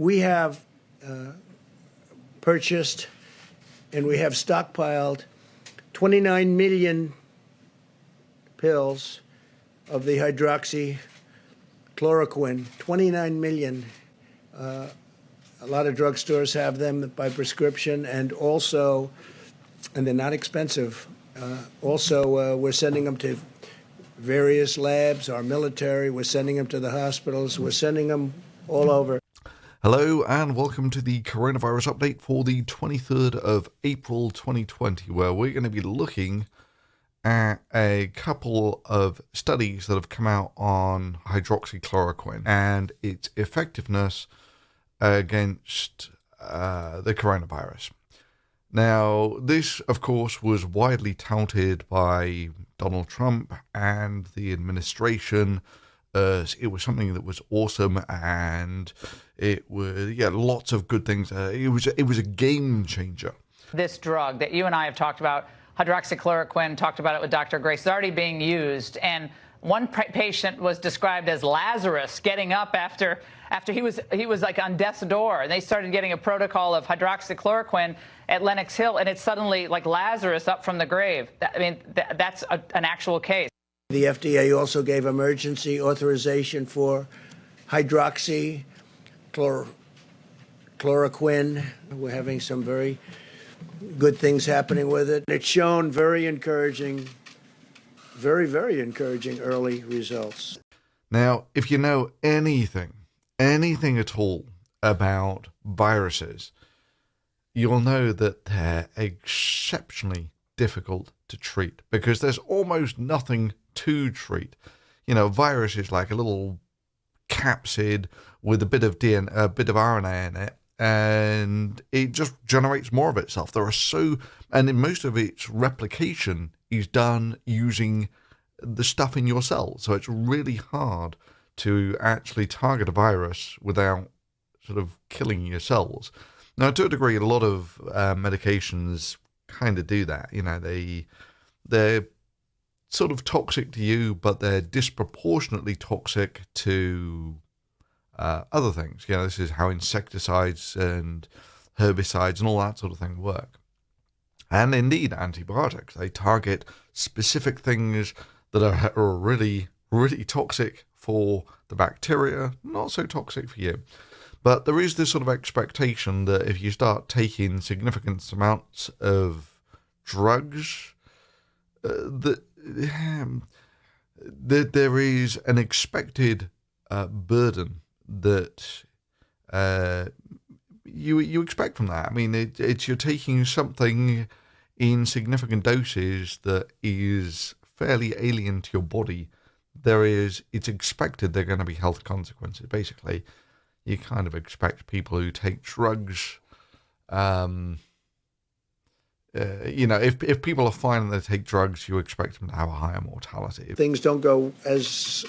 We have purchased and we have stockpiled 29 million pills of the hydroxychloroquine, 29 million. A lot of drugstores have them by prescription, and also, and they're not expensive. We're sending them to various labs, our military, we're sending them to the hospitals, we're sending them all over. Hello and welcome to the coronavirus update for the 23rd of April 2020, where we're going to be looking at a couple of studies that have come out on hydroxychloroquine and its effectiveness against the coronavirus. Now, this, of course, was widely touted by Donald Trump and the administration. It was something that was awesome, and it was lots of good things. It was a game changer. This drug that you and I have talked about, hydroxychloroquine, talked about it with Dr. Grace, is already being used, and one patient was described as Lazarus getting up after he was like on death's door, and they started getting a protocol of hydroxychloroquine at Lenox Hill, and it's suddenly like Lazarus up from the grave. That's an actual case. The FDA also gave emergency authorization for hydroxychloroquine. We're having some very good things happening with it. It's shown very encouraging, very, very encouraging early results. Now, if you know anything at all about viruses, you'll know that they're exceptionally difficult to treat because there's almost nothing to treat. You know, virus is like a little capsid with a bit of DNA, a bit of RNA in it, and it just generates more of itself. And in most of its replication is done using the stuff in your cells. So it's really hard to actually target a virus without sort of killing your cells. Now, to a degree, a lot of medications kind of do that. You know, they're sort of toxic to you, but they're disproportionately toxic to other things. You know, this is how insecticides and herbicides and all that sort of thing work. And indeed, antibiotics, they target specific things that are really, really toxic for the bacteria, not so toxic for you. But there is this sort of expectation that if you start taking significant amounts of drugs, that there is an expected burden that you expect from that. I mean, it's you're taking something in significant doses that is fairly alien to your body. It's expected there are going to be health consequences. Basically, you kind of expect people who take drugs, if people are fine and they take drugs, you expect them to have a higher mortality. If things don't go as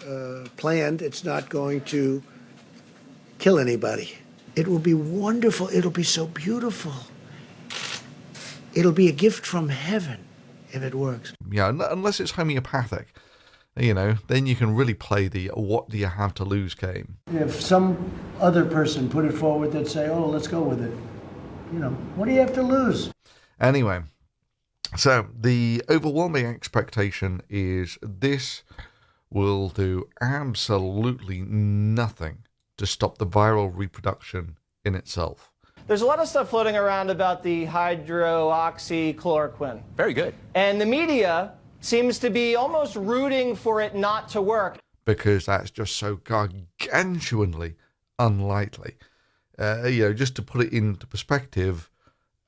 planned, it's not going to kill anybody. It will be wonderful. It'll be so beautiful. It'll be a gift from heaven if it works. Yeah, unless it's homeopathic. You know, then you can really play the what do you have to lose game. If some other person put it forward, they'd say, oh, let's go with it. You know, what do you have to lose? Anyway, so the overwhelming expectation is this will do absolutely nothing to stop the viral reproduction in itself. There's a lot of stuff floating around about the hydroxychloroquine. Very good. And the media seems to be almost rooting for it not to work. Because that's just so gargantuanly unlikely. Just to put it into perspective,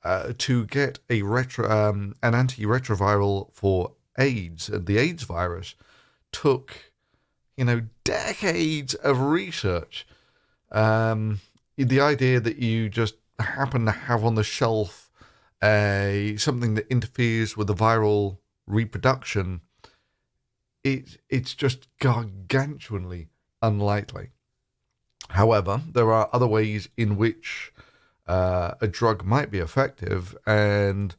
to get an antiretroviral for AIDS, the AIDS virus, took, decades of research. The idea that you just happen to have on the shelf something that interferes with the viral reproduction, it's just gargantuanly unlikely. However, there are other ways in which a drug might be effective, and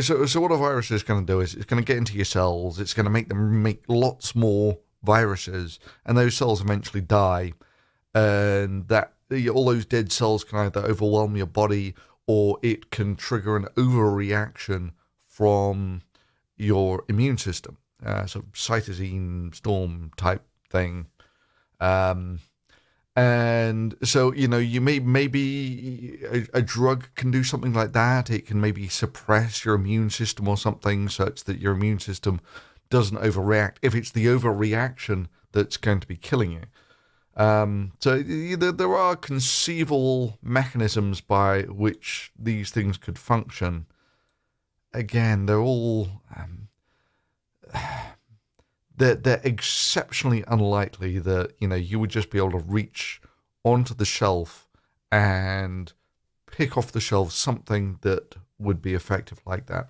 so what a virus is going to do is it's going to get into your cells, it's going to make them make lots more viruses, and those cells eventually die, and that all those dead cells can either overwhelm your body, or it can trigger an overreaction from your immune system, so cytosine storm type thing. And so, you maybe a drug can do something like that. It can maybe suppress your immune system or something such that your immune system doesn't overreact, if it's the overreaction that's going to be killing you. So there are conceivable mechanisms by which these things could function. Again, they're all they're exceptionally unlikely that you would just be able to reach onto the shelf and pick off the shelf something that would be effective like that.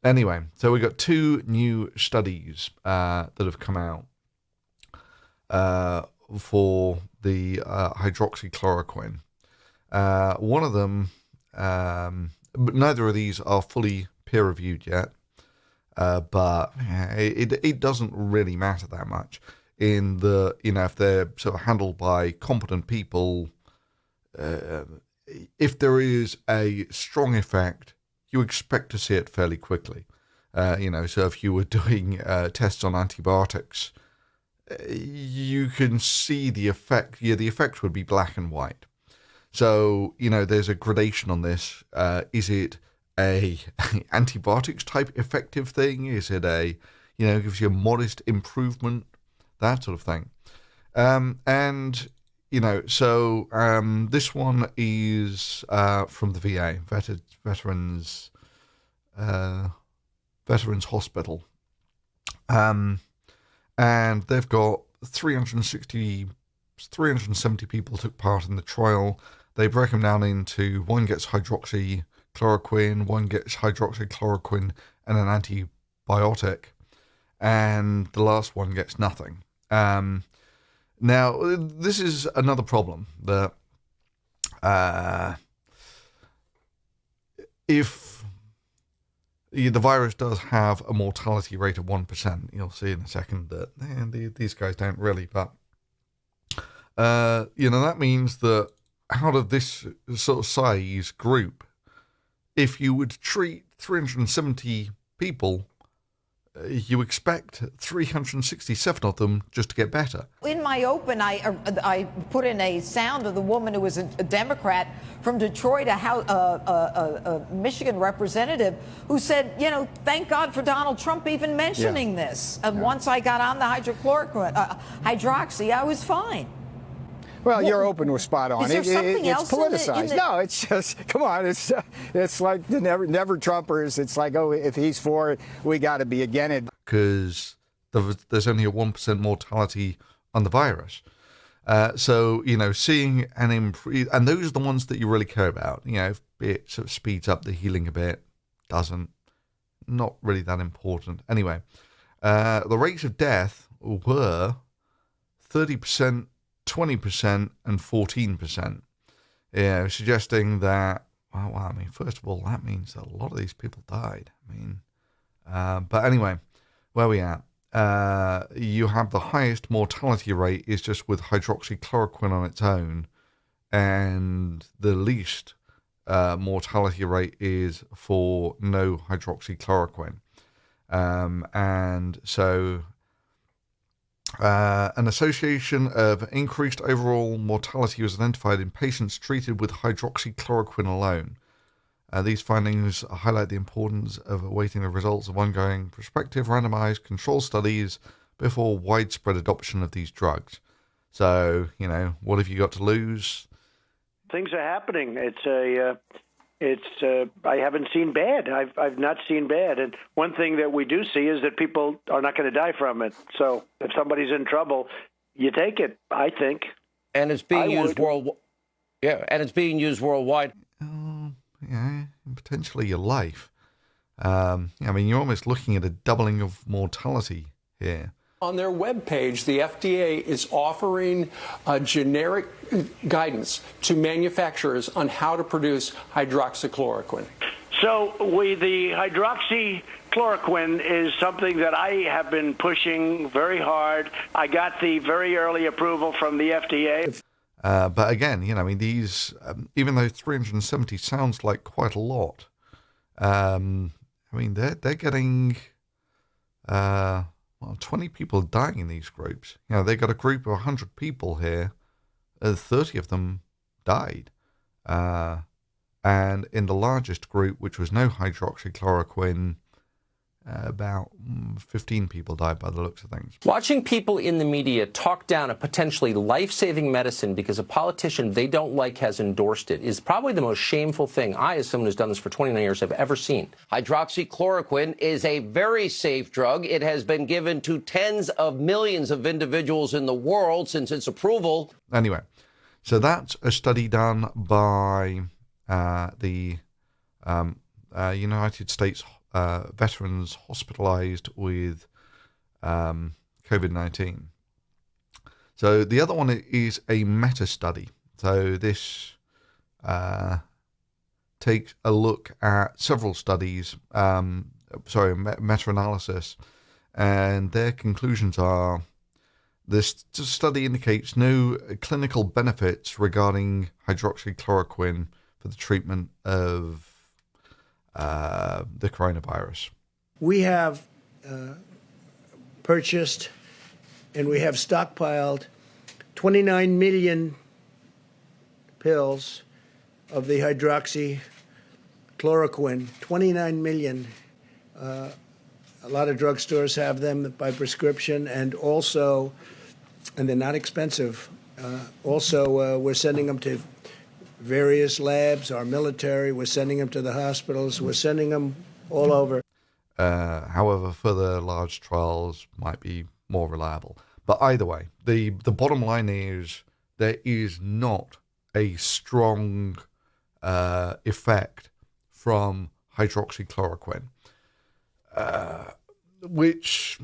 Anyway, so we got 2 new studies that have come out for the hydroxychloroquine. One of them, but neither of these are fully peer-reviewed yet. But it doesn't really matter that much in the, if they're sort of handled by competent people. If there is a strong effect, you expect to see it fairly quickly. So if you were doing tests on antibiotics, you can see the effect. Yeah, the effect would be black and white. So, there's a gradation on this. Is it a antibiotics type effective thing? Is it gives you a modest improvement, that sort of thing? This one is from the VA, Veterans Hospital, and they've got 370 people took part in the trial. They break them down into one gets hydroxychloroquine, one gets hydroxychloroquine and an antibiotic, and the last one gets nothing. Now, this is another problem that if the virus does have a mortality rate of 1%, you'll see in a second that these guys don't really, but that means that out of this sort of size group, if you would treat 370 people, you expect 367 of them just to get better. In my open, I put in a sound of the woman who was a Democrat from Detroit, a Michigan representative, who said, thank God for Donald Trump even mentioning this. And once I got on the hydroxy, I was fine. Well, your open was spot on. Is there something else it's politicized. No, it's just, come on. It's like the never Trumpers. It's like, oh, if he's for it, we got to be against it. Because there's only a 1% mortality on the virus. So, seeing an improve, and those are the ones that you really care about. If it sort of speeds up the healing a bit, doesn't, not really that important. Anyway, the rates of death were 30%, 20% and 14%. Suggesting that, first of all, that means that a lot of these people died. But anyway, where we at? You have the highest mortality rate is just with hydroxychloroquine on its own, and the least mortality rate is for no hydroxychloroquine. And so an association of increased overall mortality was identified in patients treated with hydroxychloroquine alone. These findings highlight the importance of awaiting the results of ongoing prospective randomized control studies before widespread adoption of these drugs. So, what have you got to lose? Things are happening. I haven't seen bad. I've not seen bad. And one thing that we do see is that people are not going to die from it. So if somebody's in trouble, you take it, I think. And it's being used worldwide. Yeah, and it's being used worldwide. Potentially your life. You're almost looking at a doubling of mortality here. On their webpage, the FDA is offering generic guidance to manufacturers on how to produce hydroxychloroquine. So the hydroxychloroquine is something that I have been pushing very hard. I got the very early approval from the FDA. But again, I mean, these, even though 370 sounds like quite a lot, I mean, they're getting 20 people dying in these groups. They got a group of 100 people here, 30 of them died. And in the largest group, which was no hydroxychloroquine, about 15 people died by the looks of things. Watching people in the media talk down a potentially life-saving medicine because a politician they don't like has endorsed it is probably the most shameful thing I, as someone who's done this for 29 years, have ever seen. Hydroxychloroquine is a very safe drug. It has been given to tens of millions of individuals in the world since its approval. Anyway, so that's a study done by the United States veterans hospitalized with COVID-19. So the other one is a meta-study. So this takes a look at several studies, meta-analysis, and their conclusions are: this study indicates no clinical benefits regarding hydroxychloroquine for the treatment of the coronavirus. We have purchased and we have stockpiled 29 million pills of the hydroxychloroquine. 29 million. A lot of drugstores have them by prescription, and they're not expensive. We're sending them to various labs, our military, we're sending them to the hospitals, we're sending them all over. However, further large trials might be more reliable. But either way, the bottom line is there is not a strong effect from hydroxychloroquine, which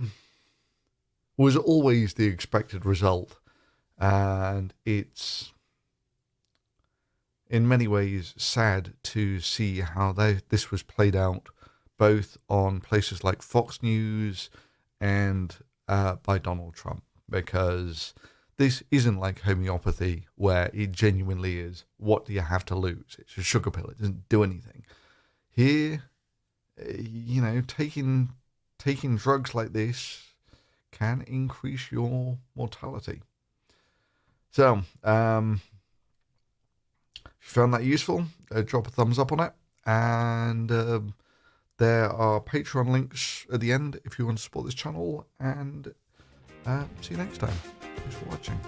was always the expected result. And it's in many ways sad to see how this was played out, both on places like Fox News and by Donald Trump, because this isn't like homeopathy where it genuinely is, what do you have to lose? It's a sugar pill. It doesn't do anything. Here, taking drugs like this can increase your mortality. So, if you found that useful, drop a thumbs up on it. And there are Patreon links at the end if you want to support this channel. And see you next time. Thanks for watching.